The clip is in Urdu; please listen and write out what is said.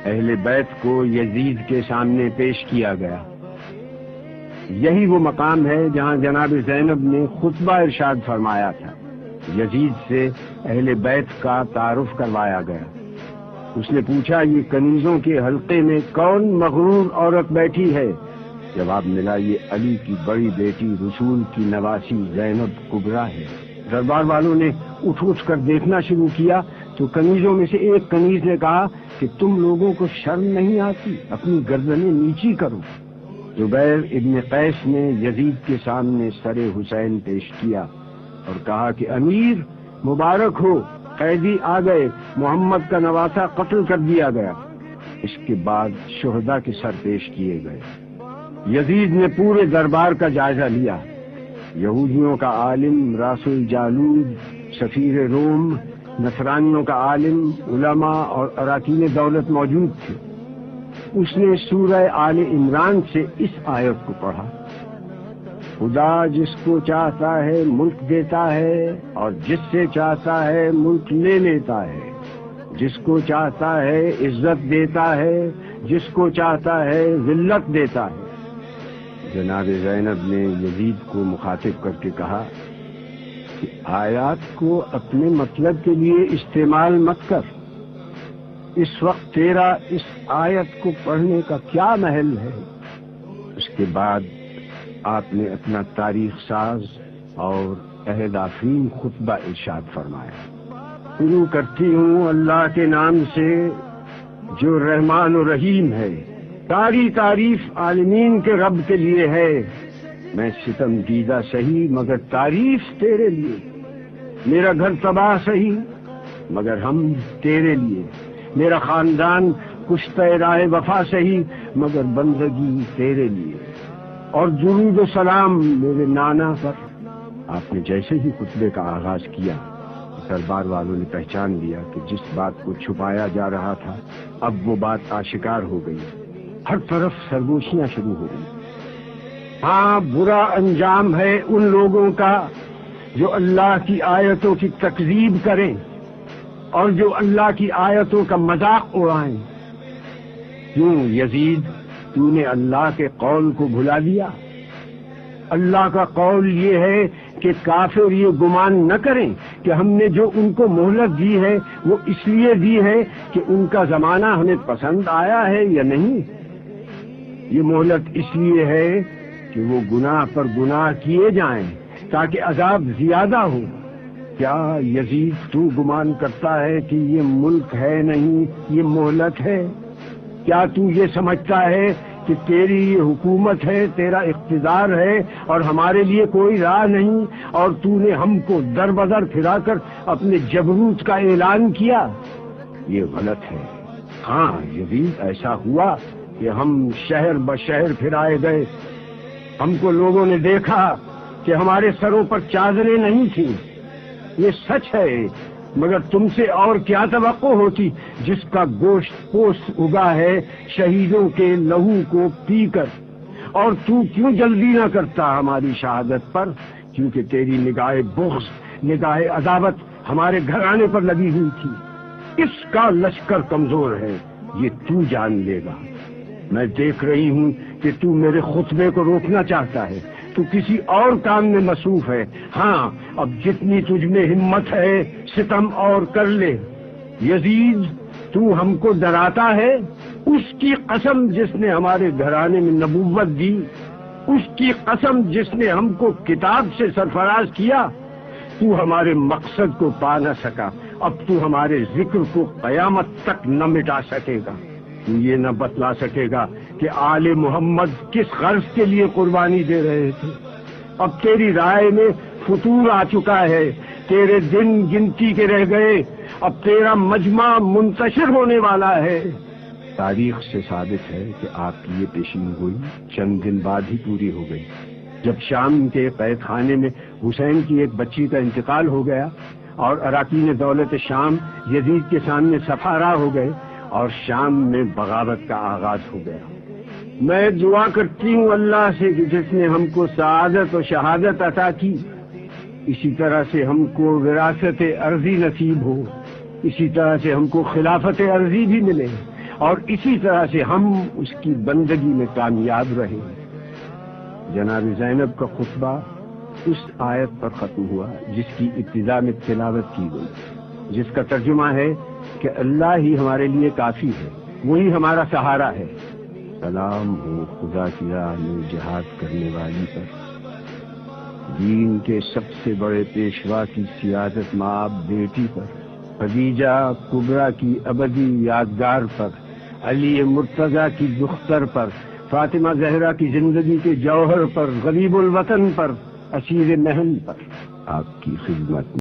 اہل بیت کو یزید کے سامنے پیش کیا گیا۔ یہی وہ مقام ہے جہاں جناب زینب نے خطبہ ارشاد فرمایا تھا۔ یزید سے اہل بیت کا تعارف کروایا گیا۔ اس نے پوچھا، یہ کنیزوں کے حلقے میں کون مغرور عورت بیٹھی ہے؟ جواب ملا، یہ علی کی بڑی بیٹی رسول کی نواسی زینب کبریٰ ہے۔ دربار والوں نے اٹھ کر دیکھنا شروع کیا تو کنیزوں میں سے ایک کنیز نے کہا کہ تم لوگوں کو شرم نہیں آتی؟ اپنی گردنیں نیچی کرو۔ زبیر ابن قیس نے یزید کے سامنے سر حسین پیش کیا اور کہا کہ امیر مبارک ہو، قیدی آ گئے، محمد کا نواسا قتل کر دیا گیا۔ اس کے بعد شہداء کے سر پیش کیے گئے۔ یزید نے پورے دربار کا جائزہ لیا۔ یہودیوں کا عالم راس الجالود، سفیر روم، نصرانیوں کا عالم، علماء اور اراکین دولت موجود تھے۔ اس نے سورہ آل عمران سے اس آیت کو پڑھا، خدا جس کو چاہتا ہے ملک دیتا ہے اور جس سے چاہتا ہے ملک لے لیتا ہے، جس کو چاہتا ہے عزت دیتا ہے، جس کو چاہتا ہے ذلت دیتا ہے۔ جناب زینب نے یزید کو مخاطب کر کے کہا کہ آیات کو اپنے مطلب کے لیے استعمال مت کر۔ اس وقت تیرا اس آیت کو پڑھنے کا کیا محل ہے؟ اس کے بعد آپ نے اپنا تاریخ ساز اور عہد آفرین خطبہ ارشاد فرمایا۔ شروع کرتی ہوں اللہ کے نام سے جو رحمان و رحیم ہے۔ ساری تعریف عالمین کے رب کے لیے ہے۔ میں ستم دیدہ سہی مگر تعریف تیرے لیے، میرا گھر تباہ سہی مگر ہم تیرے لیے، میرا خاندان کشتہ راہ وفا سہی مگر بندگی تیرے لیے، اور درود و سلام میرے نانا پر۔ آپ نے جیسے ہی خطبے کا آغاز کیا، دربار والوں نے پہچان لیا کہ جس بات کو چھپایا جا رہا تھا اب وہ بات آشکار ہو گئی۔ ہر طرف سرگوشیاں شروع ہو گئی۔ ہاں، برا انجام ہے ان لوگوں کا جو اللہ کی آیتوں کی تکذیب کریں اور جو اللہ کی آیتوں کا مذاق اڑائیں۔ کیوں یزید، تو نے اللہ کے قول کو بھلا دیا؟ اللہ کا قول یہ ہے کہ کافر یہ گمان نہ کریں کہ ہم نے جو ان کو مہلت دی ہے وہ اس لیے دی ہے کہ ان کا زمانہ ہمیں پسند آیا ہے یا نہیں۔ یہ مہلت اس لیے ہے کہ وہ گناہ پر گناہ کیے جائیں تاکہ عذاب زیادہ ہو۔ کیا یزید تو گمان کرتا ہے کہ یہ ملک ہے نہیں، یہ مہلت ہے؟ کیا تو یہ سمجھتا ہے کہ تیری یہ حکومت ہے، تیرا اقتدار ہے اور ہمارے لیے کوئی راہ نہیں، اور تو نے ہم کو در بدر پھرا کر اپنے جبروت کا اعلان کیا؟ یہ غلط ہے۔ ہاں یزید، ایسا ہوا کہ ہم شہر بشہر پھرائے گئے، ہم کو لوگوں نے دیکھا کہ ہمارے سروں پر چادریں نہیں تھیں۔ یہ سچ ہے، مگر تم سے اور کیا توقع ہوتی جس کا گوشت پوست اگا ہے شہیدوں کے لہو کو پی کر؟ اور تو کیوں جلدی نہ کرتا ہماری شہادت پر؟ کیونکہ تیری نگاہ بغض، نگاہ عداوت ہمارے گھرانے پر لگی ہوئی تھی۔ اس کا لشکر کمزور ہے، یہ تو جان لے گا۔ میں دیکھ رہی ہوں کہ تو میرے خطبے کو روکنا چاہتا ہے، تو کسی اور کام میں مصروف ہے۔ ہاں، اب جتنی تجھ میں ہمت ہے ستم اور کر لے۔ یزید، تو ہم کو ڈراتا ہے؟ اس کی قسم جس نے ہمارے گھرانے میں نبوت دی، اس کی قسم جس نے ہم کو کتاب سے سرفراز کیا، تو ہمارے مقصد کو پا نہ سکا، اب تو ہمارے ذکر کو قیامت تک نہ مٹا سکے گا۔ تو یہ نہ بتلا سکے گا کہ آل محمد کس غرض کے لیے قربانی دے رہے تھے۔ اب تیری رائے میں فتور آ چکا ہے، تیرے دن گنتی کے رہ گئے، اب تیرا مجمع منتشر ہونے والا ہے۔ تاریخ سے ثابت ہے کہ آپ کی یہ پیشین گوئی چند دن بعد ہی پوری ہو گئی، جب شام کے قید خانے میں حسین کی ایک بچی کا انتقال ہو گیا اور اراکین دولت شام یزید کے سامنے صف آرا ہو گئے اور شام میں بغاوت کا آغاز ہو گیا۔ میں دعا کرتی ہوں اللہ سے کہ جس نے ہم کو سعادت و شہادت عطا کی، اسی طرح سے ہم کو وراثت ارضی نصیب ہو، اسی طرح سے ہم کو خلافت ارضی بھی ملے، اور اسی طرح سے ہم اس کی بندگی میں کامیاب رہے۔ جناب زینب کا خطبہ اس آیت پر ختم ہوا جس کی ابتدا میں تلاوت کی گئی، جس کا ترجمہ ہے کہ اللہ ہی ہمارے لیے کافی ہے، وہی ہمارا سہارا ہے۔ سلام ہو خدا کی راہ میں جہاد کرنے والی پر، دین کے سب سے بڑے پیشوا کی سیادت مآب بیٹی پر، خدیجہ کبریٰ کی ابدی یادگار پر، علی مرتضیٰ کی دختر پر، فاطمہ زہرا کی زندگی کے جوہر پر، غریب الوطن پر، اسیر محن پر، آپ کی خدمت